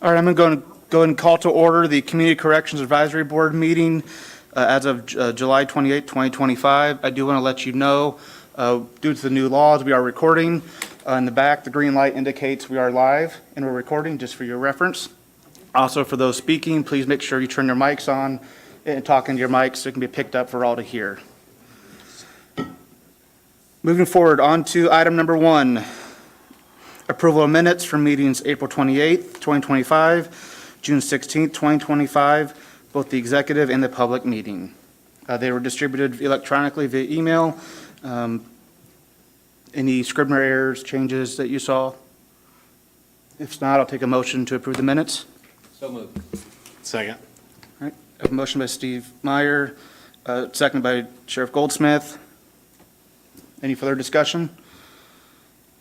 All right, I'm going to go ahead and call to order the Community Corrections Advisory Board meeting as of July 28, 2025. I do want to let you know, due to the new laws, we are recording. In the back, the green light indicates we are live and we're recording, just for your reference. Also, for those speaking, please make sure you turn your mics on and talk into your mics so it can be picked up for all to hear. Moving forward, on to item number 1. Approval of minutes from meetings April 28th, 2025, June 16th, 2025, both the executive and the public meeting. They were distributed electronically via email. Any Scribner errors, changes that you saw? If not, I'll take a motion to approve the minutes. So moved. Second. All right, I have a motion by Steve Meyer, seconded by Sheriff Goldsmith. Any further discussion?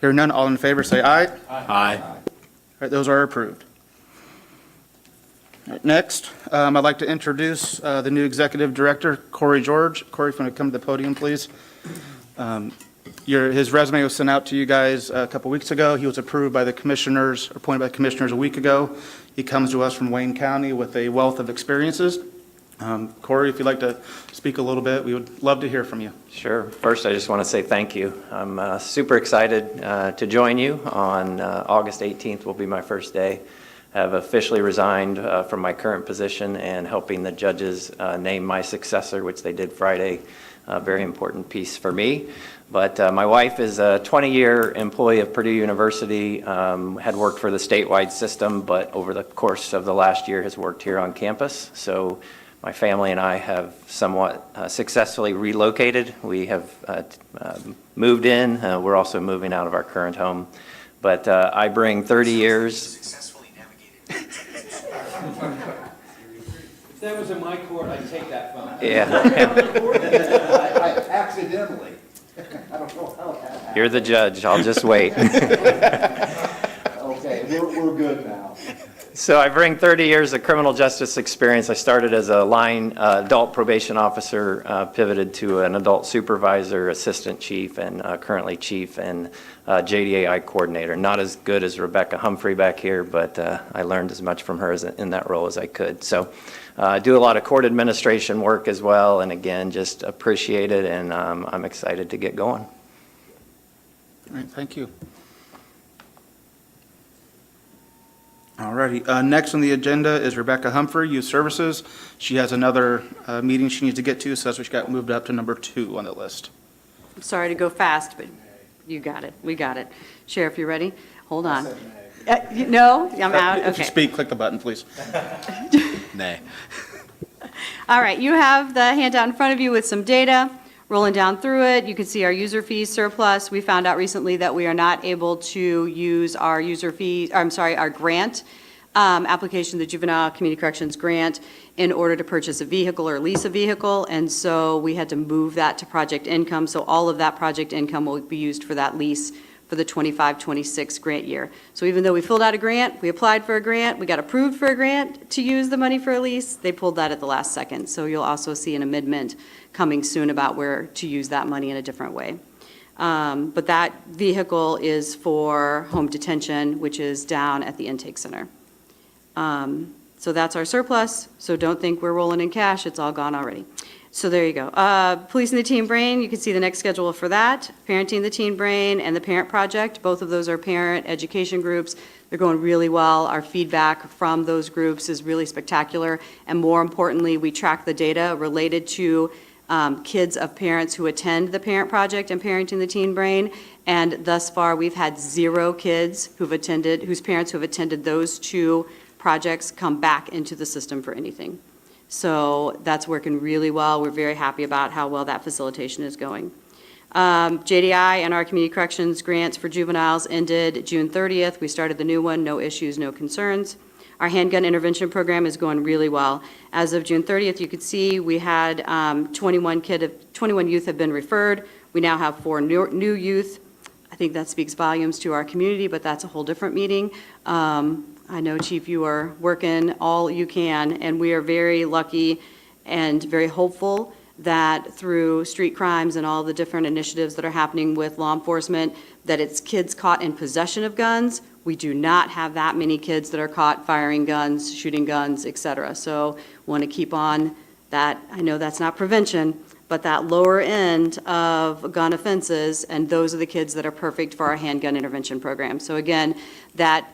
Hearing none, all in favor say aye. Aye. All right, those are approved. All right, next, I'd like to introduce the new executive director, Corey George. Corey, if you want to come to the podium, please. His resume was sent out to you guys a couple weeks ago. He was approved by the commissioners, or appointed by the commissioners a week ago. He comes to us from Wayne County with a wealth of experiences. Corey, if you'd like to speak a little bit, we would love to hear from you. Sure. First, I just want to say thank you. I'm super excited to join you on August 18th will be my first day. I have officially resigned from my current position and helping the judges name my successor, which they did Friday. A very important piece for me. But my wife is a 20-year employee of Purdue University, had worked for the statewide system, but over the course of the last year has worked here on campus. So my family and I have somewhat successfully relocated. We have moved in. We're also moving out of our current home. But I bring 30 years. Successfully navigated. If that was in my court, I'd take that phone. Yeah. I accidentally. I don't know how that happened. You're the judge. I'll just wait. Okay, we're good now. So I bring 30 years of criminal justice experience. I started as a line adult probation officer, pivoted to an adult supervisor, assistant chief, and currently chief and JDAI coordinator. Not as good as Rebecca Humphrey back here, but I learned as much from her in that role as I could. So I do a lot of court administration work as well, and again, just appreciate it, and I'm excited to get going. All right, thank you. All righty. Next on the agenda is Rebecca Humphrey, Youth Services. She has another meeting she needs to get to, so that's why she got moved up to number 2 on the list. I'm sorry to go fast, but you got it. We got it. Sheriff, you ready? Hold on. No? I'm out? If you Okay. speak, click the button, please. Nay. All right. You have the handout in front of you with some data. Rolling down through it, you can see our user fees surplus. We found out recently that we are not able to use our our grant application, the Juvenile Community Corrections Grant, in order to purchase a vehicle or lease a vehicle, and so we had to move that to project income. So all of that project income will be used for that lease for the 25-26 grant year. So even though we filled out a grant, we applied for a grant, we got approved for a grant to use the money for a lease, they pulled that at the last second. So you'll also see an amendment coming soon about where to use that money in a different way. But that vehicle is for home detention, which is down at the intake center. So that's our surplus, so don't think we're rolling in cash, it's all gone already. So there you go. Policing the Teen Brain, you can see the next schedule for that. Parenting the Teen Brain and the Parent Project, both of those are parent education groups. They're going really well. Our feedback from those groups is really spectacular. And more importantly, we track the data related to kids of parents who attend the Parent Project and Parenting the Teen Brain. And thus far, we've had 0 kids whose parents who have attended those 2 projects come back into the system for anything. So that's working really well. We're very happy about how well that facilitation is going. JDI and our community corrections grants for juveniles ended June 30th. We started the new one, no issues, no concerns. Our handgun intervention program is going really well. As of June 30th, you could see we had 21 youth have been referred. We now have 4 new youth. I think that speaks volumes to our community, but that's a whole different meeting. I know, Chief, you are working all you can, and we are very lucky and very hopeful that through street crimes and all the different initiatives that are happening with law enforcement, that it's kids caught in possession of guns. We do not have that many kids that are caught firing guns, shooting guns, et cetera. So want to keep on that. I know that's not prevention, but that lower end of gun offenses, and those are the kids that are perfect for our handgun intervention program. So again, that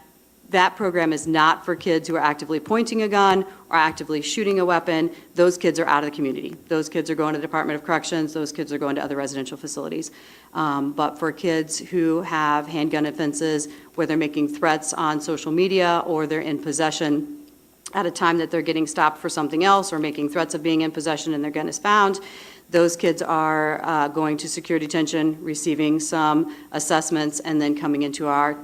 program is not for kids who are actively pointing a gun or actively shooting a weapon. Those kids are out of the community. Those kids are going to the Department of Corrections. Those kids are going to other residential facilities. But for kids who have handgun offenses, where they're making threats on social media or they're in possession at a time that they're getting stopped for something else or making threats of being in possession and their gun is found, those kids are going to secure detention, receiving some assessments, and then coming into our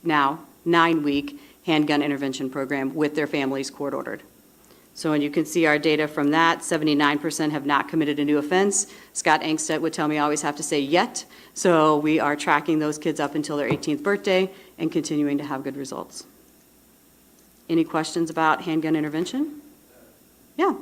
now 9-week handgun intervention program with their families court-ordered. So, and you can see our data from that, 79% have not committed a new offense. Scott Angstedt would tell me I always have to say yet. So we are tracking those kids up until their 18th birthday and continuing to have good results. Any questions about handgun intervention? Yeah.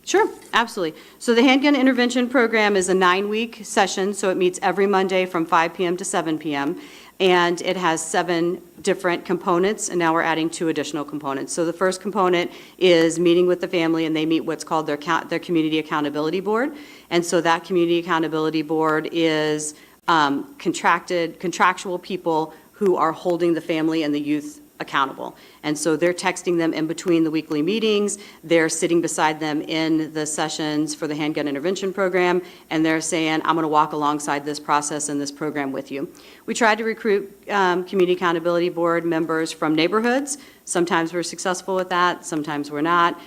Sure, absolutely. So the handgun intervention program is a 9-week session, so it meets every Monday from 5 p.m. to 7 p.m. And it has 7 different components, and now we're adding 2 additional components. So the first component is meeting with the family, and they meet what's called their community accountability board. And so that community accountability board is contractual people who are holding the family and the youth accountable. And so they're texting them in between the weekly meetings, they're sitting beside them in the sessions for the handgun intervention program, and they're saying, I'm going to walk alongside this process and this program with you. We try to recruit community accountability board members from neighborhoods. Sometimes we're successful with that, sometimes we're not.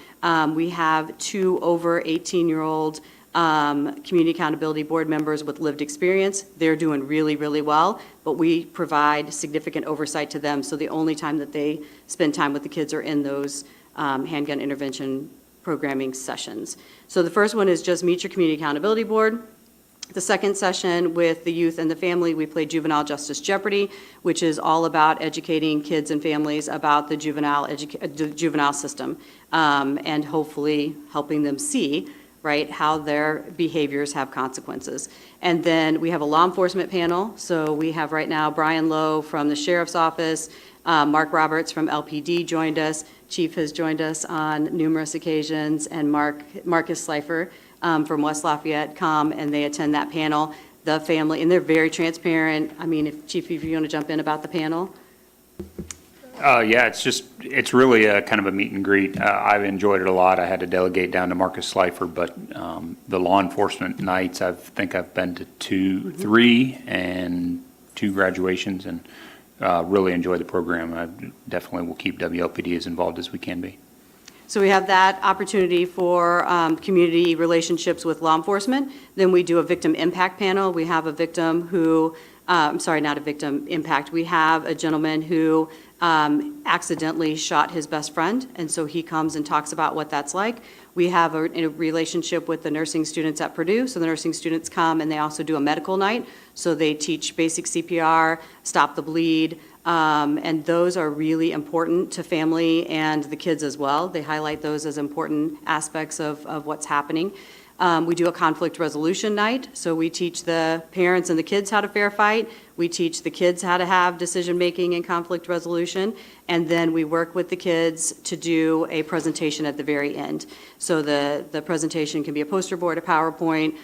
We have 2 over 18-year-old community accountability board members with lived experience. They're doing really, really well, but we provide significant oversight to them, so the only time that they spend time with the kids are in those handgun intervention programming sessions. So the first one is just meet your community accountability board. The second session with the youth and the family, we play Juvenile Justice Jeopardy, which is all about educating kids and families about the juvenile system, and hopefully helping them see right, how their behaviors have consequences. And then we have a law enforcement panel. So we have right now Brian Lowe from the Sheriff's Office, Mark Roberts from LPD joined us, Chief has joined us on numerous occasions, and Marcus Slifer from West Lafayette come, and they attend that panel. The family, and they're very transparent. I mean, Chief, if you want to jump in about the panel. Yeah, it's really a kind of a meet and greet. I've enjoyed it a lot. I had to delegate down to Marcus Slifer, but the law enforcement nights, I think I've been to 3 and 2 graduations, and really enjoy the program. I definitely will keep WLPD as involved as we can be. So we have that opportunity for community relationships with law enforcement. Then we do a victim impact panel. We have a victim who, I'm sorry, not a victim impact. We have a gentleman who accidentally shot his best friend, and so he comes and talks about what that's like. We have a relationship with the nursing students at Purdue, so the nursing students come and they also do a medical night, so they teach basic CPR, stop the bleed, and those are really important to family and the kids as well. They highlight those as important aspects of what's happening. We do a conflict resolution night, so we teach the parents and the kids how to fair fight. We teach the kids how to have decision-making and conflict resolution, and then we work with the kids to do a presentation at the very end. So the presentation can be a poster board, a PowerPoint,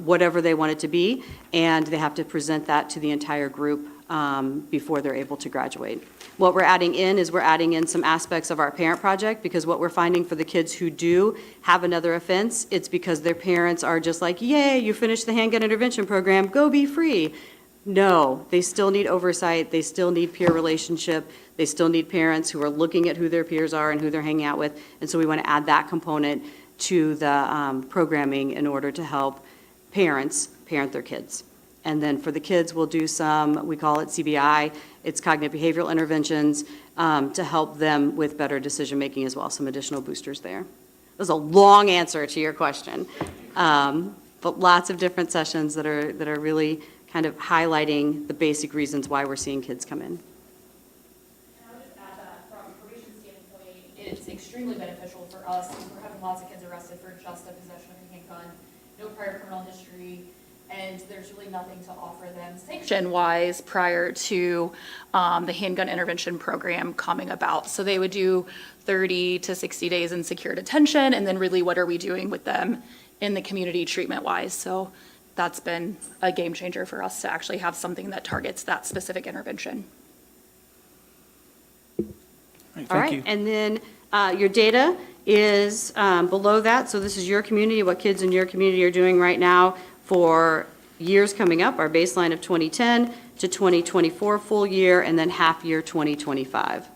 whatever they want it to be, and they have to present that to the entire group before they're able to graduate. What we're adding in is we're adding in some aspects of our parent project, because what we're finding for the kids who do have another offense, it's because their parents are just like, yay, you finished the handgun intervention program, go be free. No, they still need oversight, they still need peer relationship, they still need parents who are looking at who their peers are and who they're hanging out with, and so we want to add that component to the programming in order to help parents parent their kids. And then for the kids, we'll do some, we call it CBI, it's cognitive behavioral interventions, to help them with better decision-making as well, some additional boosters there. That was a long answer to your question. But lots of different sessions that are really kind of highlighting the basic reasons why we're seeing kids come in. And I would just add that from a probation standpoint, it's extremely beneficial us. We're having lots of kids arrested for just a possession of a handgun, no prior criminal history, and there's really nothing to offer them sanction-wise prior to the handgun intervention program coming about. So they would do 30 to 60 days in secure detention, and then really what are we doing with them in the community treatment-wise? So that's been a game changer for us to actually have something that targets that specific intervention. All Thank right, you. and then your data is below that, so this is your community, what kids in your community are doing right now for years coming up, our baseline of 2010 to 2024 full year, and then half year 2025.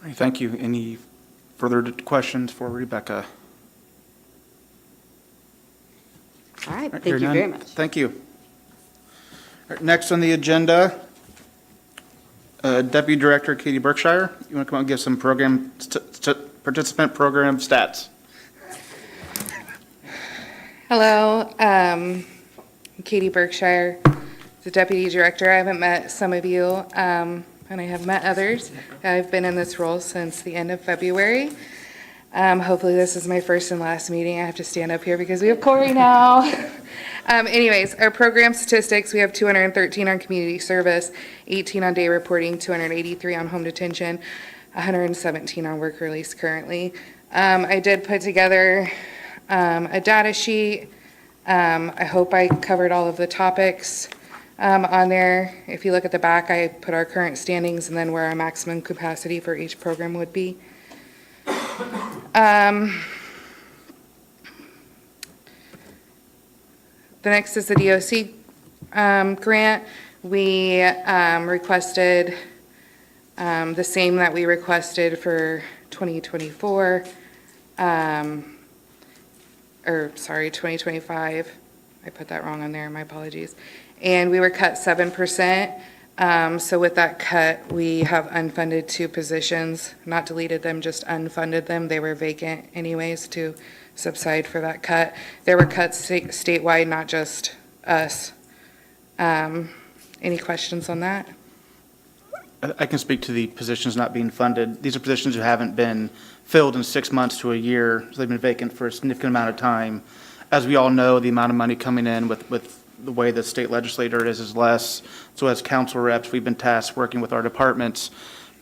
All right, thank you. Any further questions for Rebecca? All right, All right, thank hearing you none, very much. Thank you. All right, next on the agenda, Deputy Director Katie Berkshire. You want to come out and give some participant program stats? Hello, Katie Berkshire, the Deputy Director. I haven't met some of you, and I have met others. I've been in this role since the end of February. Hopefully this is my first and last meeting. I have to stand up here because we have Corey now. Anyways, our program statistics, we have 213 on community service, 18 on day reporting, 283 on home detention, 117 on work release currently. I did put together a data sheet. I hope I covered all of the topics on there. If you look at the back, I put our current standings and then where our maximum capacity for each program would be. The next is the DOC grant. We requested the same that we requested for 2024, or sorry, 2025. I put that wrong on there, my apologies. And we were cut 7%. So with that cut, we have unfunded 2 positions, not deleted them, just unfunded them. They were vacant anyways to subside for that cut. There were cuts statewide, not just us. Any questions on that? I can speak to the positions not being funded. These are positions who haven't been filled in 6 months to a year, so they've been vacant for a significant amount of time. As we all know, the amount of money coming in with the way the state legislator is less. So as council reps, we've been tasked working with our departments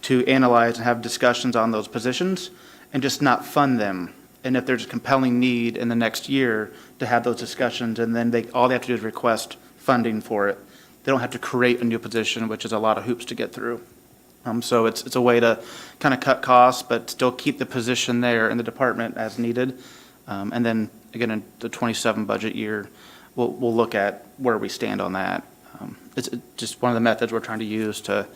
to analyze and have discussions on those positions and just not fund them. And if there's a compelling need in the next year to have those discussions, and then all they have to do is request funding for it. They don't have to create a new position, which is a lot of hoops to get through. So it's a way to kind of cut costs, but still keep the position there in the department as needed. And then again, in the 27 budget year, we'll look at where we stand on that. It's just one of the methods we're trying to use to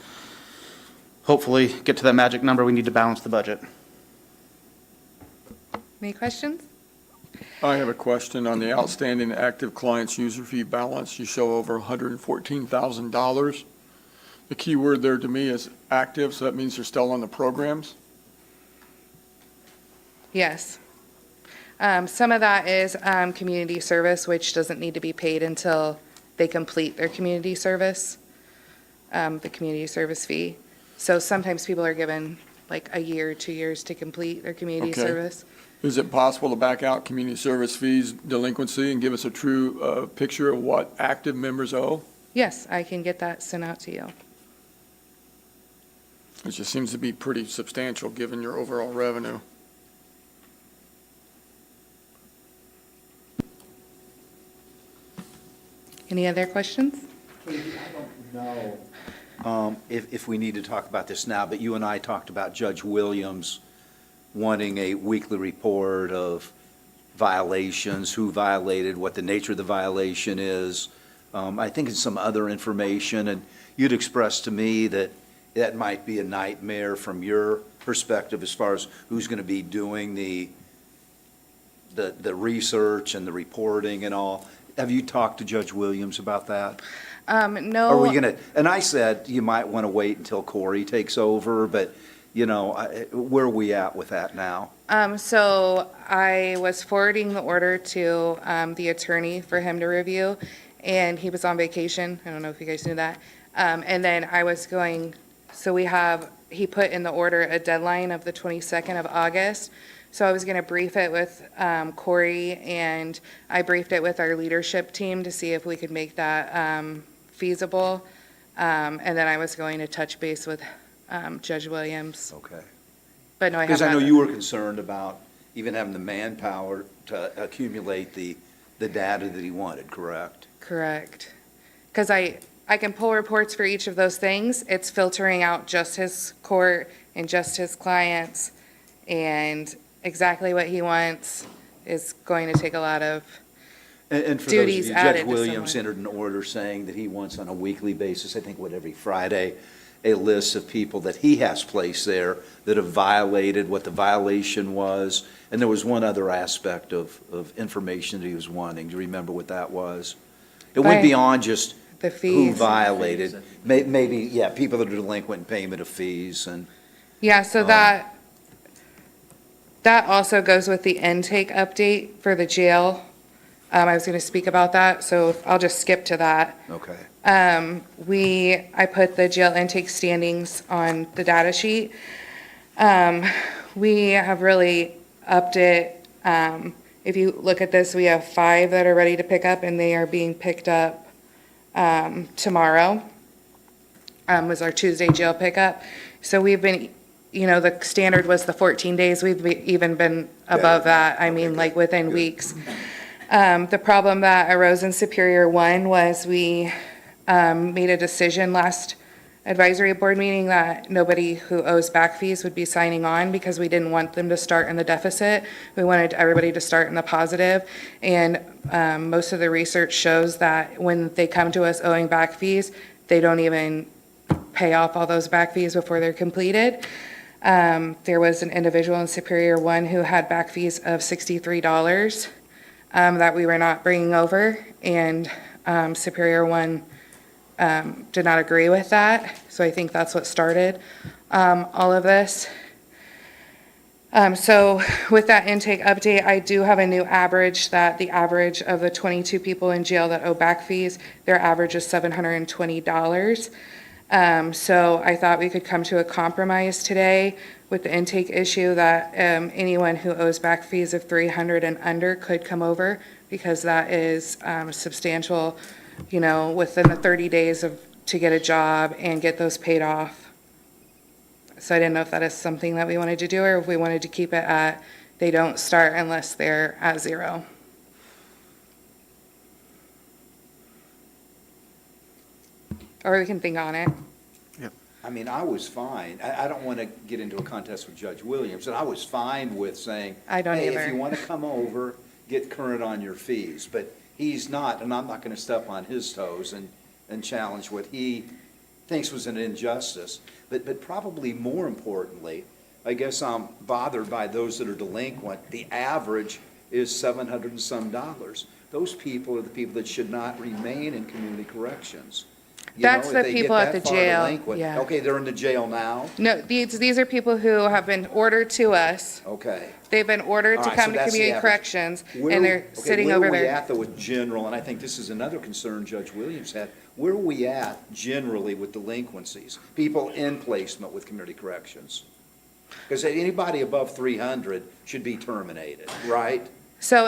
hopefully get to that magic number we need to balance the budget. Any questions? I have a question on the outstanding active clients user fee balance. You show over $114,000. The key word there to me is active, so that means they're still on the programs? Yes. Some of that is community service, which doesn't need to be paid until they complete their community service, the community service fee. So sometimes people are given like a year, 2 years to complete their community Okay. service. Is it possible to back out community service fees delinquency and give us a true picture of what active members owe? Yes, I can get that sent out to you. It just seems to be pretty substantial given your overall revenue. Any other questions? I don't know if we need to talk about this now, but you and I talked about Judge Williams wanting a weekly report of violations, who violated, what the nature of the violation is. I think it's some other information, and you'd expressed to me that that might be a nightmare from your perspective as far as who's going to be doing the research and the reporting and all. Have you talked to Judge Williams about that? No. Are we going to, and I said you might want to wait until Corey takes over, but, you know, where are we at with that now? So I was forwarding the order to the attorney for him to review, and he was on vacation. I don't know if you guys knew that. And then I was going, so he put in the order a deadline of the 22nd of August. So I was going to brief it with Corey, and I briefed it with our leadership team to see if we could make that feasible. And then I was going to touch base with Judge Williams. Okay. But no, I Because have I know not. you were concerned about even having the manpower to accumulate the data that he wanted, correct? Correct. Because I can pull reports for each of those things. It's filtering out just his court and just his clients, and exactly what he wants is going to take a lot of, And for those of Duties you, added Judge to Williams someone. entered an order saying that he wants on a weekly basis, I think, every Friday, a list of people that he has placed there that have violated, what the violation was, and there was one other aspect of information that he was wanting. Do you remember what that was? It went Right. beyond just the who fees. violated. Maybe, yeah, people that are delinquent in payment of fees and, Yeah, so that also goes with the intake update for the jail. I was going to speak about that, so I'll just skip to that. okay. I put the jail intake standings on the data sheet. We have really upped it. If you look at this, we have 5 that are ready to pick up, and they are being picked up tomorrow. Was our Tuesday jail pickup. So we've been, the standard was the 14 days. We've even been above that. I mean, like within weeks. The problem that arose in Superior 1 was we made a decision last advisory board meeting that nobody who owes back fees would be signing on because we didn't want them to start in the deficit. We wanted everybody to start in the positive. And most of the research shows that when they come to us owing back fees, they don't even pay off all those back fees before they're completed. There was an individual in Superior 1 who had back fees of $63 that we were not bringing over, and Superior 1 did not agree with that, so I think that's what started all of this. So with that intake update, I do have a new average, that the average of the 22 people in jail that owe back fees, their average is $720. So I thought we could come to a compromise today with the intake issue that anyone who owes back fees of $300 and under could come over, because that is substantial, within the 30 days to get a job and get those paid off. So I didn't know if that is something that we wanted to do, or if we wanted to keep it at, they don't start unless they're at 0. Or we can think on it. I mean, I was fine. I don't want to get into a contest with Judge Williams, and I was fine with saying, I don't hey, either. if you want to come over, get current on your fees. But he's not, and I'm not going to step on his toes and challenge what he thinks was an injustice. But probably more importantly, I guess I'm bothered by those that are delinquent. The average is $700 and some. Those people are the people that should not remain in community corrections. That's If the they get people at that the far jail, delinquent- yeah. Okay, they're in the jail now? No, these are people who have been ordered to us. Okay. They've been ordered All to right, so come to that's the community average. corrections, Where- and they're okay, sitting over Where are we there. at, though, with general, and I think this is another concern Judge Williams had, where are we at generally with delinquencies? People in placement with community corrections? Because anybody above 300 should be terminated, right? So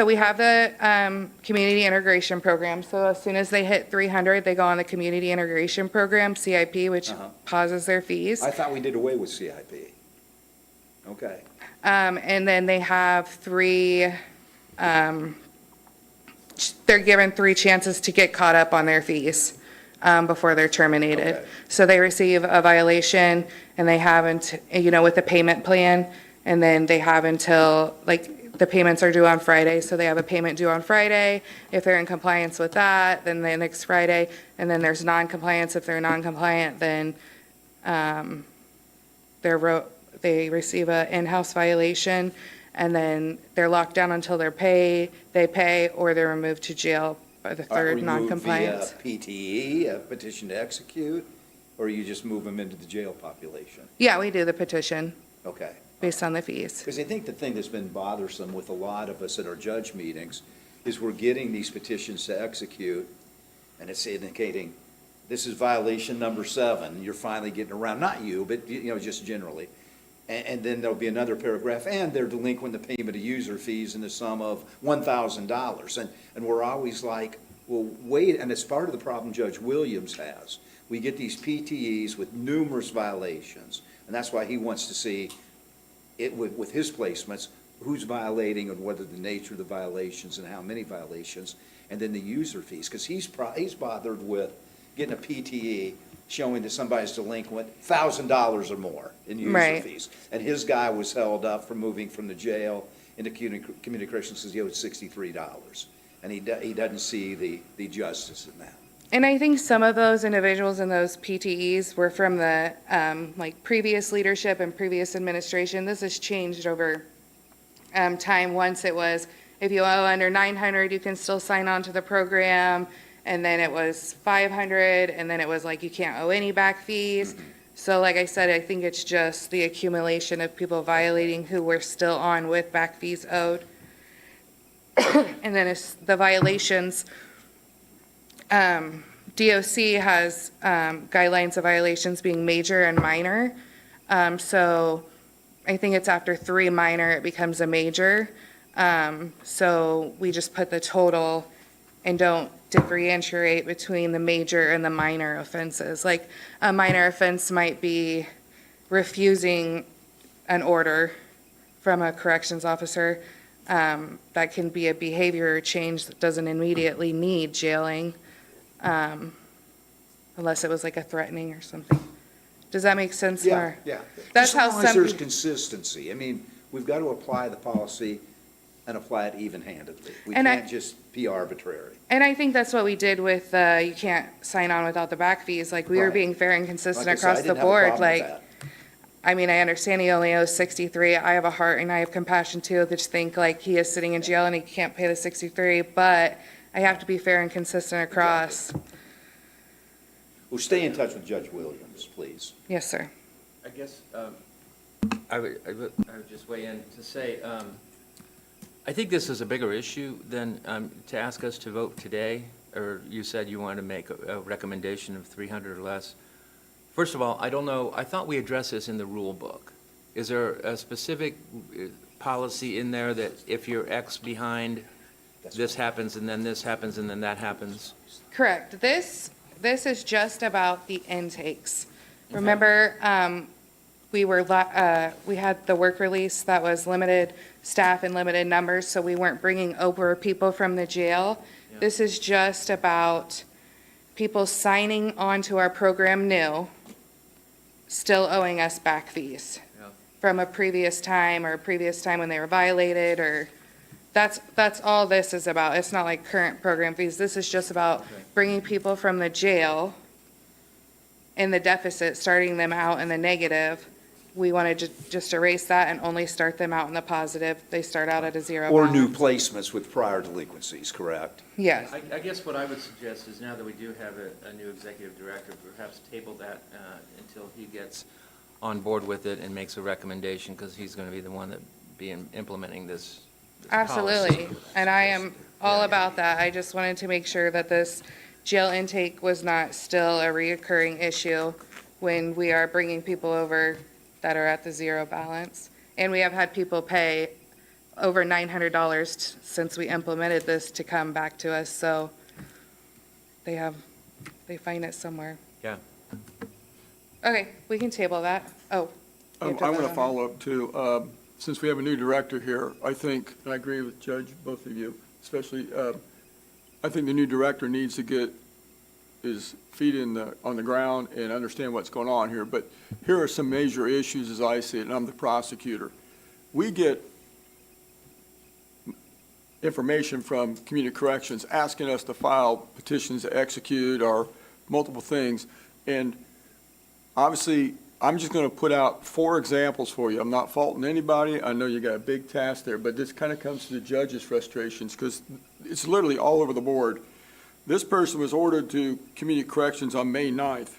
we have the community integration program. So as soon as they hit 300, they go on the community integration program, CIP, which pauses their fees. I thought we did away with CIP. Okay. And then they have 3, they're given 3 chances to get caught up on their fees before they're terminated. Okay. So they receive a violation, and they haven't, with the payment plan, and then they have until, the payments are due on Friday, so they have a payment due on Friday. If they're in compliance with that, then the next Friday, and then there's non-compliance. If they're non-compliant, then they receive an in-house violation, and then they're locked down until they pay, or they're removed to jail by the third non-compliance. Removed via PTE, a petition to execute, or you just move them into the jail population? Yeah, we do the petition. Okay. based on the fees. Because I think the thing that's been bothersome with a lot of us at our judge meetings is we're getting these petitions to execute, and it's indicating, this is violation number 7, you're finally getting around, not you, but, just generally. And then there'll be another paragraph, and they're delinquent the payment of user fees in the sum of $1,000. And we're always like, well, wait, and it's part of the problem Judge Williams has. We get these PTEs with numerous violations, and that's why he wants to see it with his placements, who's violating and what are the nature of the violations and how many violations, and then the user fees, because he's bothered with getting a PTE showing that somebody's delinquent $1,000 or more in user Right. fees. And his guy was held up for moving from the jail into community corrections because he owed $63. And he doesn't see the justice in that. And I think some of those individuals in those PTEs were from the, like, previous leadership and previous administration. This has changed over time. Once it was, if you owe under 900, you can still sign on to the program. And then it was 500, and then it was like, you can't owe any back fees. So like I said, I think it's just the accumulation of people violating who were still on with back fees owed. And then it's the violations. DOC has guidelines of violations being major and minor. So I think it's after 3 minor, it becomes a major. So we just put the total and don't differentiate between the major and the minor offenses. Like, a minor offense might be refusing an order from a corrections officer. That can be a behavior change that doesn't immediately need jailing, unless it was like a threatening or something. Does that make sense? Laura? Yeah. That's Just how as long as some there's peop- consistency. I mean, we've got to apply the policy and apply it even-handedly. We And can't just be arbitrary. And I think that's what we did with, you can't sign on without the back fees. Like, we were Right. being fair and consistent Like I said, I across the didn't have a board. problem with Like, that. I mean, I understand he only owes 63. I have a heart and I have compassion too, to just think like he is sitting in jail and he can't pay the 63, but I have to be fair and consistent across. Well, stay in touch with Judge Williams, please. Yes, sir. I guess, I would just weigh in to say, I think this is a bigger issue than to ask us to vote today, or you said you wanted to make a recommendation of 300 or less. First of all, I don't know, I thought we addressed this in the rule book. Is there a specific policy in there that if you're X behind, this happens, and then this happens, and then that happens? Correct. This is just about the intakes. Remember, we had the work release that was limited staff and limited numbers, so we weren't bringing over people from the jail. Yeah. This is just about people signing on to our program new, still owing us back fees Yeah. from a previous time or a previous time when they were violated, or that's all this is about. It's not like current program fees. This is just about Okay. bringing people from the jail in the deficit, starting them out in the negative. We wanted to just erase that and only start them out in the positive. They start out at a zero Or new balance. placements with prior delinquencies, correct? Yes. I guess what I would suggest is now that we do have a new executive director, perhaps table that until he gets on board with it and makes a recommendation, because he's going to be the one that be implementing this policy. Absolutely. And I am all Yeah. about that. I just wanted to make sure that this jail intake was not still a reoccurring issue when we are bringing people over that are at the zero balance. And we have had people pay over $900 since we implemented this to come back to us, so they find it somewhere. Yeah. Okay, we can table that. Oh. you have I vote want on to it. follow up too. Since we have a new director here, I think, and I agree with Judge, both of you, especially, I think the new director needs to get his feet on the ground and understand what's going on here. But here are some major issues as I see it, and I'm the prosecutor. We get information from community corrections asking us to file petitions to execute or multiple things. And obviously, I'm just going to put out 4 examples for you. I'm not faulting anybody. I know you got a big task there, but this kind of comes to the judge's frustrations because it's literally all over the board. This person was ordered to community corrections on May 9th.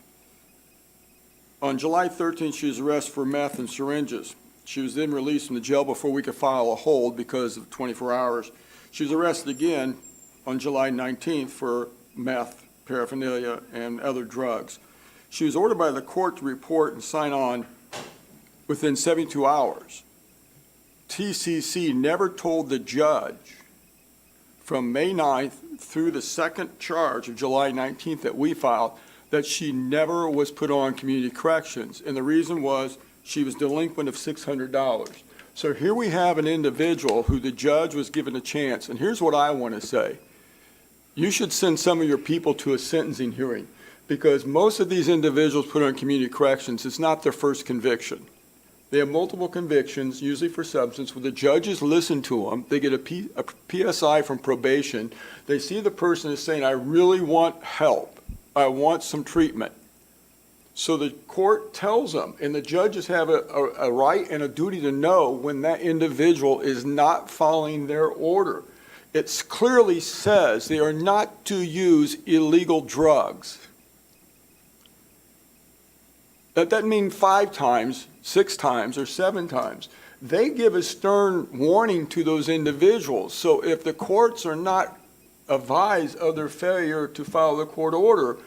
On July 13th, she was arrested for meth and syringes. She was then released from the jail before we could file a hold because of 24 hours. She was arrested again on July 19th for meth, paraphernalia, and other drugs. She was ordered by the court to report and sign on within 72 hours. TCC never told the judge from May 9th through the second charge of July 19th that we filed that she never was put on community corrections. And the reason was she was delinquent of $600. So here we have an individual who the judge was given a chance. And here's what I want to say. You should send some of your people to a sentencing hearing because most of these individuals put on community corrections, it's not their first conviction. They have multiple convictions, usually for substance, where the judges listen to them. They get a PSI from probation. They see the person is saying, I really want help. I want some treatment. So the court tells them, and the judges have a right and a duty to know when that individual is not following their order. It clearly says they are not to use illegal drugs. That doesn't mean 5 times, 6 times, or 7 times. They give a stern warning to those individuals. So if the courts are not advised of their failure to follow the court order,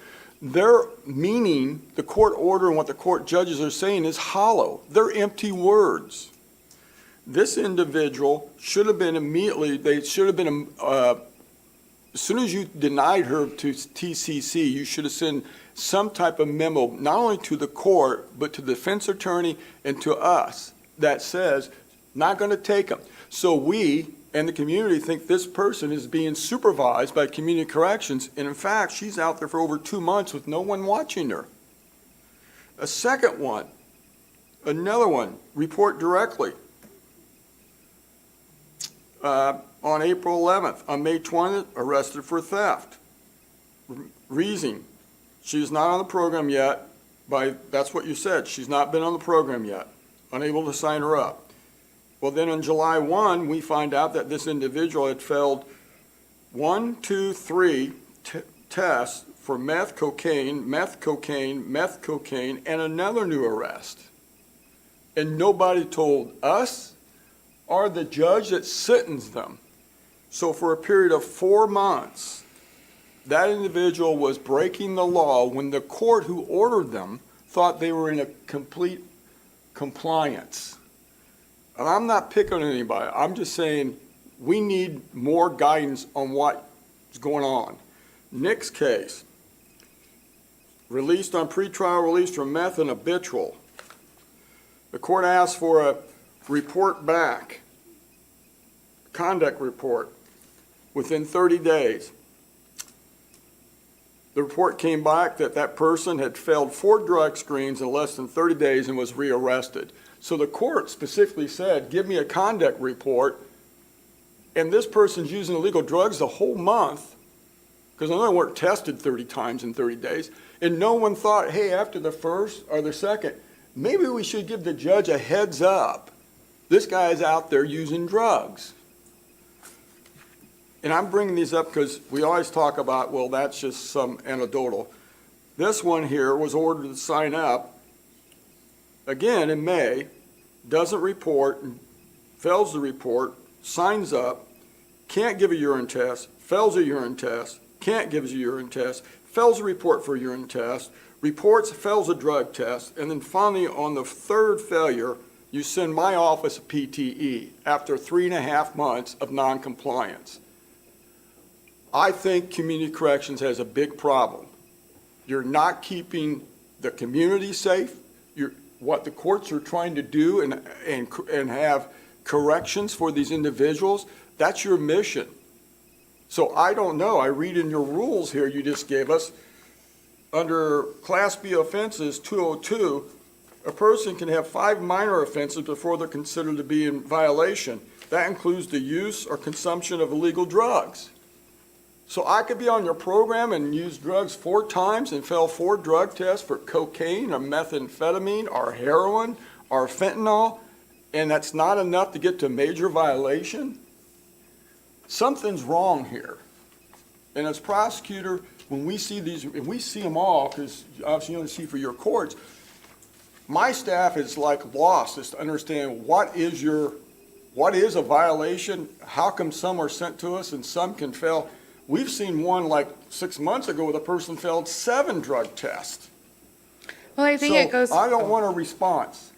their meaning, the court order and what the court judges are saying is hollow. They're empty words. This individual should have been as soon as you denied her to TCC, you should have sent some type of memo, not only to the court, but to the defense attorney and to us that says, not going to take them. So we and the community think this person is being supervised by community corrections, and in fact, she's out there for over 2 months with no one watching her. A second one, another one, report directly. On April 11th, on May 20th, arrested for theft. Reason, she's not on the program yet. That's what you said, she's not been on the program yet. Unable to sign her up. Well, then on July 1, we find out that this individual had failed 1, 2, 3 tests for meth, cocaine, and another new arrest. And nobody told us or the judge that sentenced them. So for a period of 4 months, that individual was breaking the law when the court who ordered them thought they were in a complete compliance. And I'm not picking on anybody. I'm just saying we need more guidance on what's going on. Nick's case, released on pretrial release from meth and habitual. The court asked for a report back, conduct report, within 30 days. The report came back that that person had failed 4 drug screens in less than 30 days and was rearrested. So the court specifically said, give me a conduct report, and this person's using illegal drugs the whole month, because I know they weren't tested 30 times in 30 days, and no one thought, hey, after the first or the second, maybe we should give the judge a heads up. This guy's out there using drugs. And I'm bringing these up because we always talk about, well, that's just some anecdotal. This one here was ordered to sign up, again in May, doesn't report, fails the report, signs up, can't give a urine test, fails a urine test, can't give a urine test, fails a report for a urine test, reports, fails a drug test, and then finally on the 3rd failure, you send my office a PTE after 3.5 months of noncompliance. I think community corrections has a big problem. You're not keeping the community safe. What the courts are trying to do and have corrections for these individuals, that's your mission. So I don't know. I read in your rules here you just gave us, under Class B offenses 202, a person can have 5 minor offenses before they're considered to be in violation. That includes the use or consumption of illegal drugs. So I could be on your program and use drugs 4 times and fail 4 drug tests for cocaine or methamphetamine or heroin or fentanyl, and that's not enough to get to a major violation? Something's wrong here. And as prosecutor, when we see these, and we see them all, because obviously you only see for your courts, my staff is like lost as to understand what is a violation? How come some are sent to us and some can fail? We've seen one like 6 months ago where the person failed 7 drug tests. Well, I think it goes. So I don't want a response.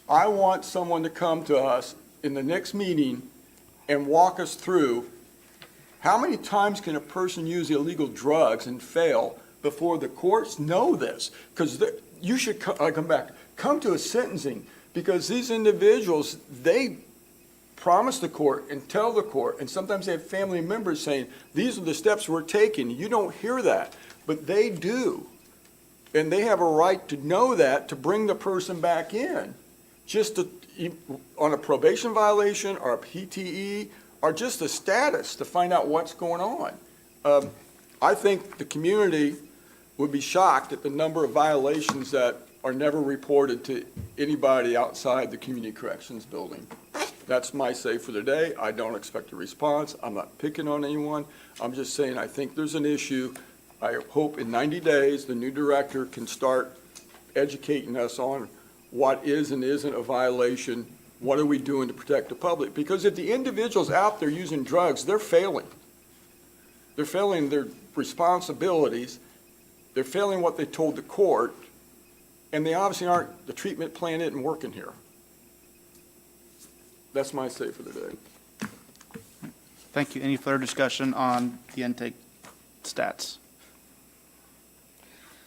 I want someone to come to us in the next meeting and walk us through how many times can a person use illegal drugs and fail before the courts know this? Because you should come to a sentencing, because these individuals, they promise the court and tell the court, and sometimes they have family members saying, these are the steps we're taking. You don't hear that, but they do. And they have a right to know that, to bring the person back in, just on a probation violation or a PTE, or just a status to find out what's going on. I think the community would be shocked at the number of violations that are never reported to anybody outside the community corrections building. That's my say for the day. I don't expect a response. I'm not picking on anyone. I'm just saying I think there's an issue. I hope in 90 days, the new director can start educating us on what is and isn't a violation. What are we doing to protect the public? Because if the individuals out there using drugs, they're failing. They're failing their responsibilities. They're failing what they told the court. And they obviously aren't, the treatment plan isn't working here. That's my say for the day. Thank you. Any further discussion on the intake stats?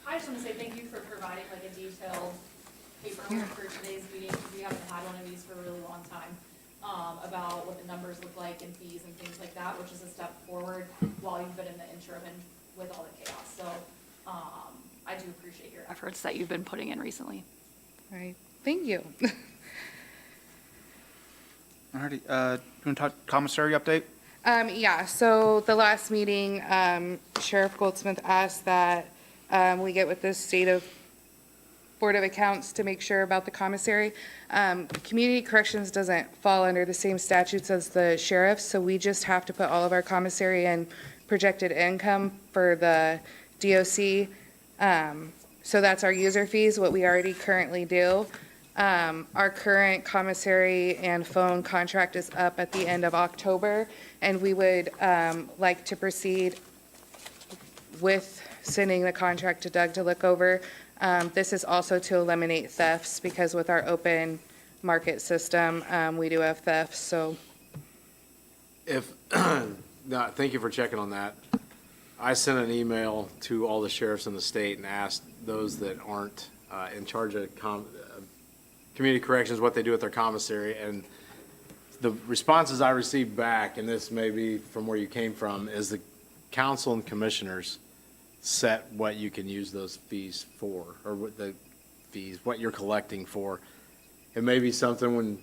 I just want to say thank you for providing like a detailed paperwork for today's meeting, because we haven't had one of these for a really long time, about what the numbers look like and fees and things like that, which is a step forward while you've been in the interim and with all the chaos. So I do appreciate your efforts that you've been putting in recently. All right, thank you. Alrighty, you want to talk commissary update? Yeah, so the last meeting, Sheriff Goldsmith asked that we get with the state of Board of Accounts to make sure about the commissary. Community corrections doesn't fall under the same statutes as the sheriff, so we just have to put all of our commissary and projected income for the DOC. So that's our user fees, what we already currently do. Our current commissary and phone contract is up at the end of October, and we would like to proceed with sending the contract to Doug to look over. This is also to eliminate thefts, because with our open market system, we do have thefts, so. No, thank you for checking on that. I sent an email to all the sheriffs in the state and asked those that aren't in charge of community corrections what they do with their commissary, and the responses I received back, and this may be from where you came from, is the council and commissioners set what you can use those fees for, or what the fees, what you're collecting for. It may be something when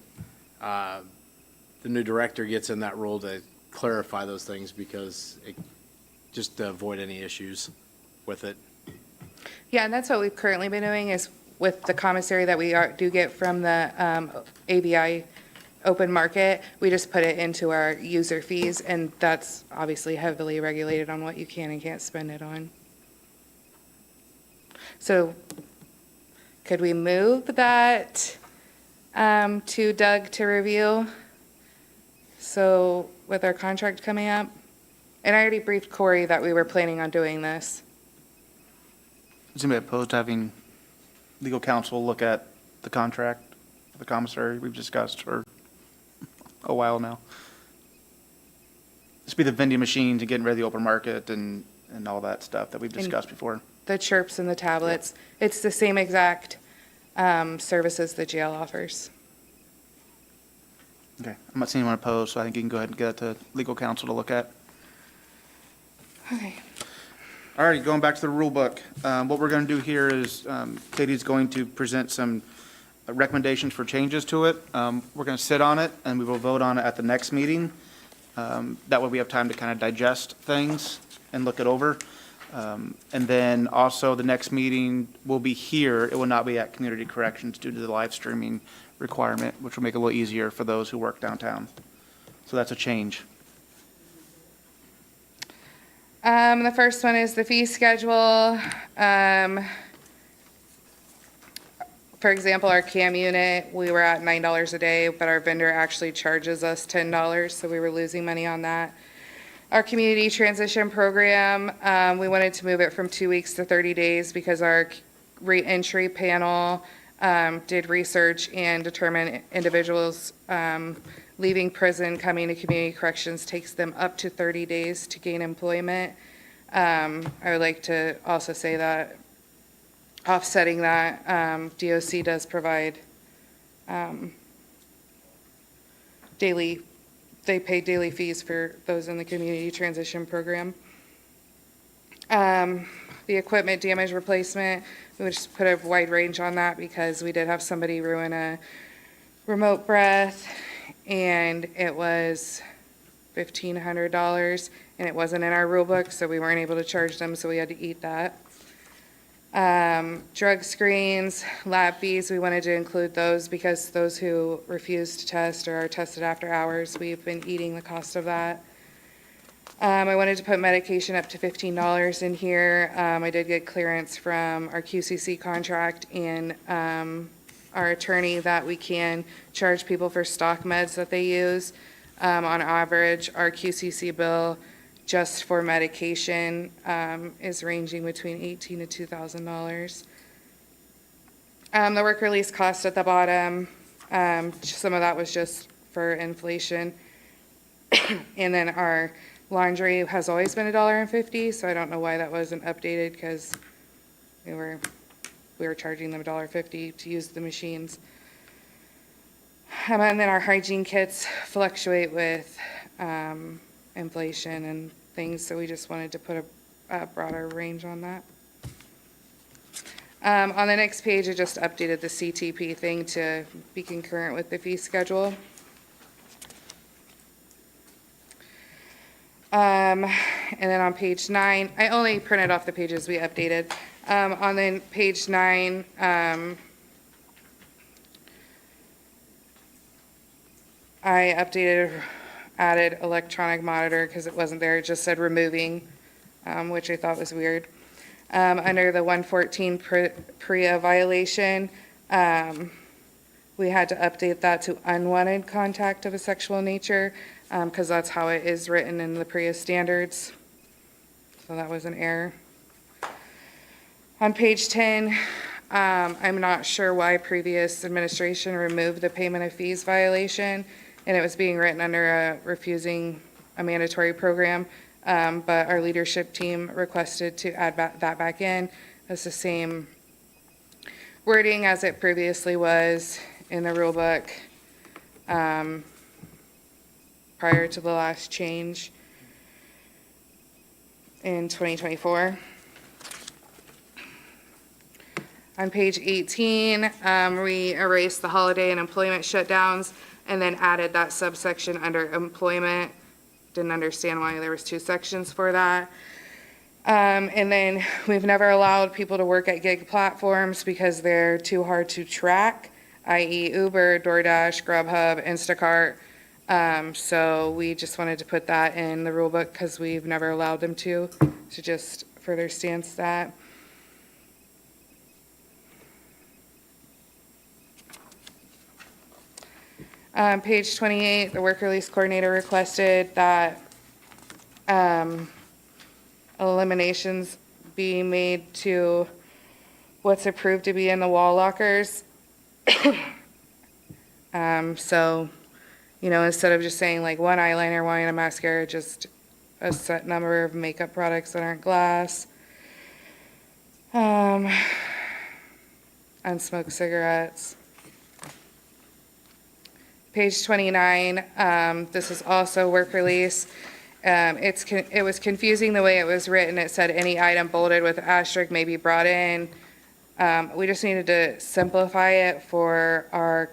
the new director gets in that role to clarify those things, because just to avoid any issues with it. Yeah, and that's what we've currently been doing, is with the commissary that we do get from the ABI open market, we just put it into our user fees, and that's obviously heavily regulated on what you can and can't spend it on. So could we move that to Doug to review? So with our contract coming up, and I already briefed Corey that we were planning on doing this. Is anybody opposed to having legal counsel look at the contract, the commissary we've discussed for a while now? This be the vending machines and getting rid of the open market and all that stuff that we've discussed before. The chirps and the tablets, it's the same exact services the jail offers. Okay, I'm not seeing anyone opposed, so I think you can go ahead and get it to legal counsel to look at. Okay. All right, going back to the rule book. What we're going to do here is Katie's going to present some recommendations for changes to it. We're going to sit on it, and we will vote on it at the next meeting. That way we have time to kind of digest things and look it over. And then also the next meeting will be here. It will not be at Community Corrections due to the live streaming requirement, which will make it a little easier for those who work downtown. So that's a change. The first one is the fee schedule. For example, our CAM unit, we were at $9 a day, but our vendor actually charges us $10, so we were losing money on that. Our community transition program, we wanted to move it from 2 weeks to 30 days because our reentry panel did research and determined individuals leaving prison, coming to community corrections takes them up to 30 days to gain employment. I would like to also say that offsetting that, DOC does provide they pay daily fees for those in the community transition program. The equipment damage replacement, we would just put a wide range on that because we did have somebody ruin a remote breath, and it was $1,500, and it wasn't in our rule book, so we weren't able to charge them, so we had to eat that. Drug screens, lab fees, we wanted to include those because those who refuse to test or are tested after hours, we've been eating the cost of that. I wanted to put medication up to $15 in here. I did get clearance from our QCC contract and our attorney that we can charge people for stock meds that they use. On average, our QCC bill just for medication is ranging between $1,800 to $2,000. The work release cost at the bottom, some of that was just for inflation. And then our laundry has always been $1.50, so I don't know why that wasn't updated because we were charging them $1.50 to use the machines. And then our hygiene kits fluctuate with inflation and things, so we just wanted to put a broader range on that. On the next page, I just updated the CTP thing to be concurrent with the fee schedule. And then on page 9, I only printed off the pages we updated. On then page 9, I added electronic monitor because it wasn't there. It just said removing, which I thought was weird. Under the 114 PREA violation, we had to update that to unwanted contact of a sexual nature because that's how it is written in the PREA standards. So that was an error. On page 10, I'm not sure why previous administration removed the payment of fees violation, and it was being written under refusing a mandatory program, but our leadership team requested to add that back in. It's the same wording as it previously was in the rule book prior to the last change in 2024. On page 18, we erased the holiday and employment shutdowns and then added that subsection under employment. Didn't understand why there was two sections for that. And then we've never allowed people to work at gig platforms because they're too hard to track, i.e. Uber, DoorDash, Grubhub, Instacart. So we just wanted to put that in the rule book because we've never allowed them to just further stance that. Page 28, the work release coordinator requested that eliminations be made to what's approved to be in the wall lockers. So, instead of just saying like one eyeliner, one and a mascara, just a set number of makeup products that aren't glass. Unsmoked cigarettes. Page 29, this is also work release. It was confusing the way it was written. It said any item bolded with asterisk may be brought in. We just needed to simplify it for our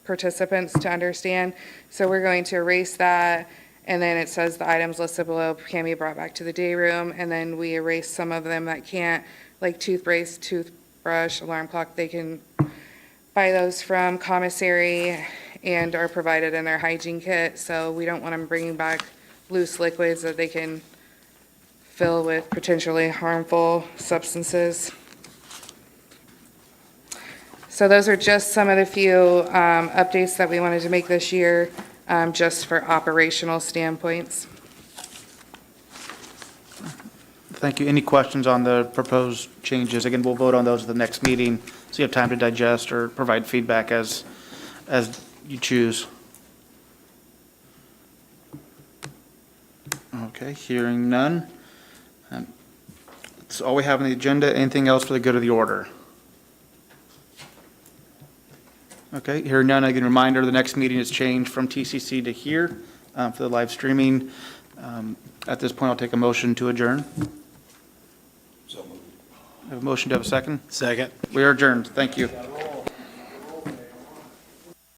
participants to understand. So we're going to erase that, and then it says the items listed below can be brought back to the day room, and then we erase some of them that can't, like toothpaste, toothbrush, alarm clock. They can buy those from commissary and are provided in their hygiene kit, so we don't want them bringing back loose liquids that they can fill with potentially harmful substances. So those are just some of the few updates that we wanted to make this year, just for operational standpoints. Thank you. Any questions on the proposed changes? Again, we'll vote on those at the next meeting, so you have time to digest or provide feedback as you choose. Okay, hearing none. That's all we have on the agenda. Anything else for the good of the order? Okay, hearing none, again, reminder, the next meeting is changed from TCC to here for the live streaming. At this point, I'll take a motion to adjourn. So moved. I have a motion to have a second. Second. We are adjourned. Thank you.